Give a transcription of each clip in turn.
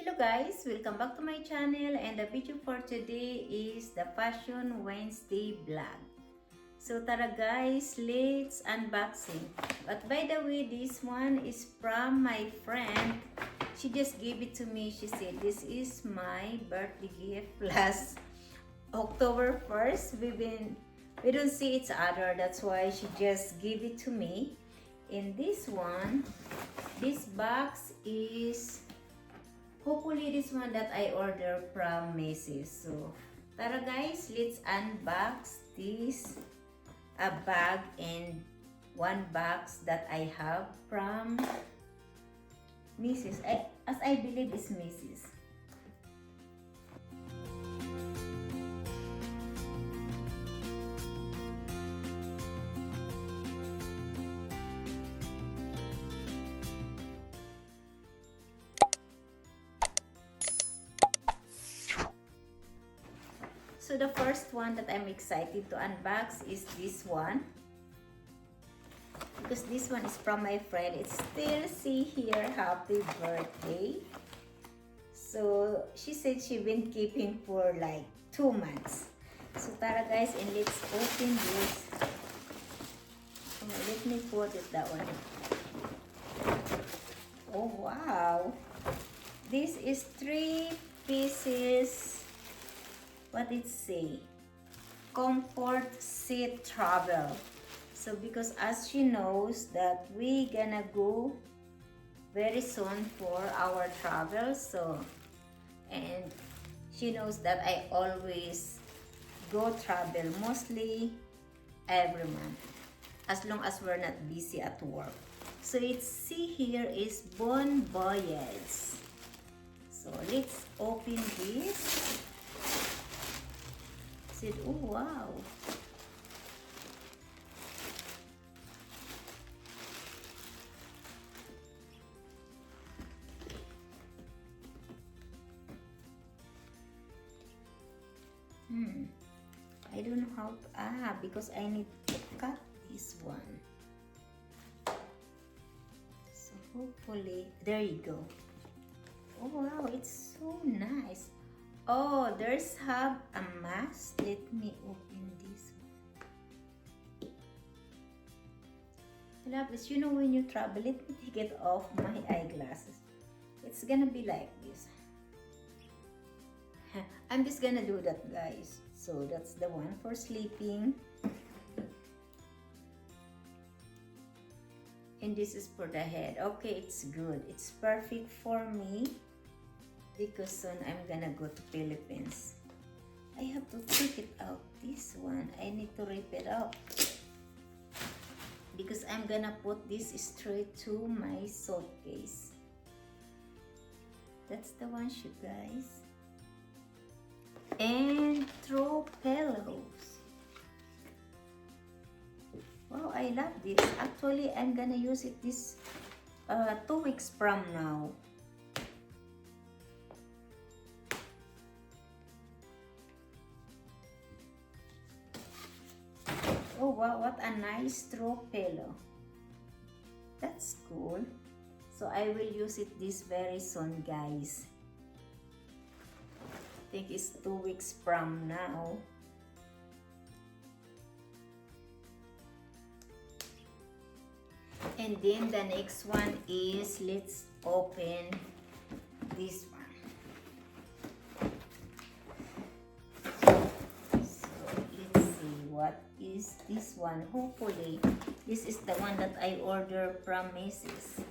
Hello guys, welcome back to my channel, and the video for today is the Fashion Wednesday vlog. So tara guys, let's unboxing. But by the way, this one is from my friend. She just gave it to me. She said this is my birthday gift last October 1st. We don't see each other, that's why she just gave it to me. In this one, this box is hopefully this one that I ordered from Macy's. So, tara guys, let's unbox this bag and one box that I have from Macy's. As I believe it's Macy's. So the first one that I'm excited to unbox is this one. Because this one is from my friend. It's still see here, happy birthday. So she said she been keeping for like 2 months. So tara guys, and let's open this. Oh, let me put it that one. Oh wow. This is 3 pieces. What it say? Comfort seat travel. So because as she knows that we gonna go very soon for our travel, so and she knows that I always go travel mostly every month as long as we're not busy at work. So it's see here is Bon Voyage. So let's open this. Said, oh wow. I don't know how to, because I need to cut this one. So hopefully, there you go. Oh wow, it's so nice. Oh, there's have a mask. Let me open this one. Lapis, you know when you travel, let me take it off my eyeglasses. It's gonna be like this. I'm just gonna do that, guys. So that's the one for sleeping. And this is for the head. Okay, it's good. It's perfect for me. Because soon I'm gonna go to Philippines. I have to take it out. This one, I need to rip it out. Because I'm gonna put this straight to my suitcase. That's the one, you guys. And throw pillows. Wow, I love this. Actually, I'm gonna use it this 2 weeks from now. Oh wow, what a nice throw pillow. That's cool. So I will use it this very soon, guys. I think it's 2 weeks from now. And then the next one is, let's open this one. What is this one? Hopefully this is the one that I ordered from Macy's.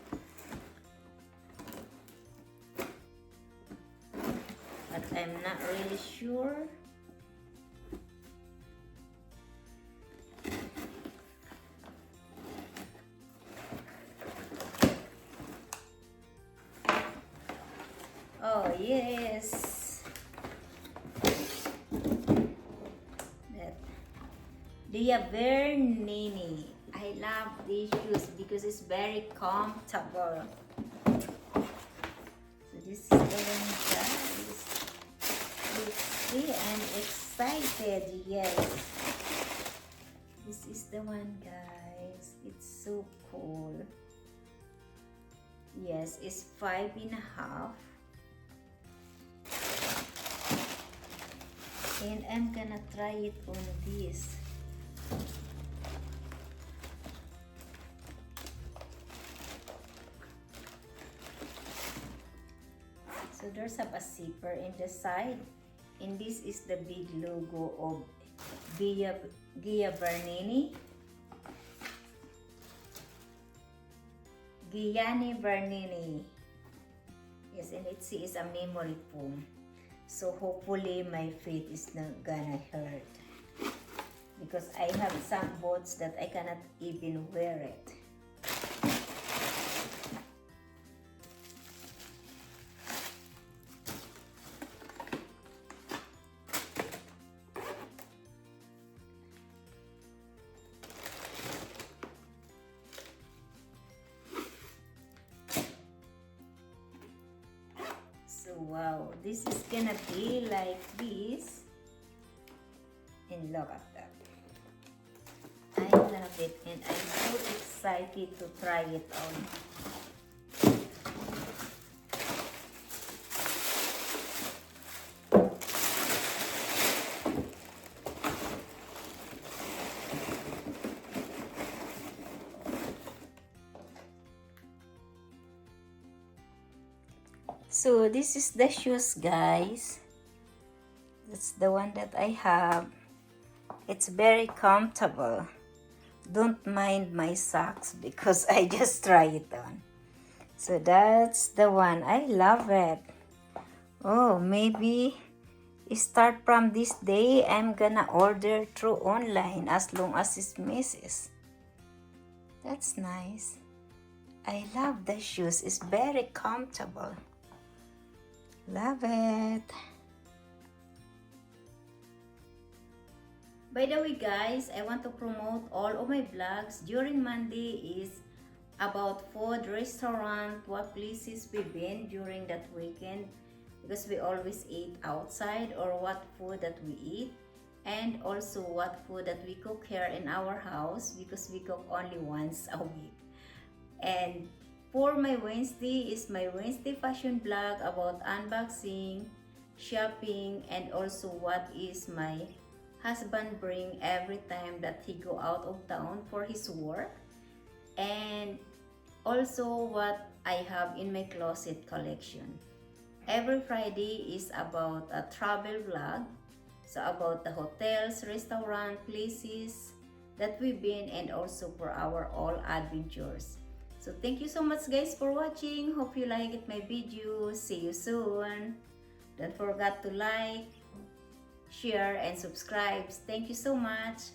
But I'm not really sure. Oh yes. They are very nini. I love these shoes because it's very comfortable. So this is the one, guys. Let's see, I'm excited. Yes, this is the one, guys. It's so cool. Yes, it's 5.5. And I'm gonna try it on this. So there's a zipper in the side, and this is the big logo of Gia Bernini. Gianni Bernini. Yes, and it is a memory foam. So hopefully my feet is not gonna hurt. Because I have some boots that I cannot even wear it. So wow, this is gonna be like this. And look at that. I love it and I'm so excited to try it on. So this is the shoes, guys. That's the one that I have. It's very comfortable. Don't mind my socks because I just try it on. So that's the one. I love it. Oh, maybe start from this day, I'm gonna order through online as long as it misses. That's nice. I love the shoes. It's very comfortable. Love it. By the way, guys, I want to promote all of my vlogs during Monday is about food, restaurant, what places we've been during that weekend, because we always eat outside, or what food that we eat, and also what food that we cook here in our house, because we cook only once a week. And for my Wednesday is my Wednesday fashion vlog about unboxing, shopping, and also what is my husband bring every time that he go out of town for his work, and also what I have in my closet collection. Every Friday is about a travel vlog, so about the hotels, restaurant, places that we've been, and also for our all adventures. So thank you so much, guys, for watching. Hope you like it my video. See you soon. Don't forget to like, share, and subscribe. Thank you so much.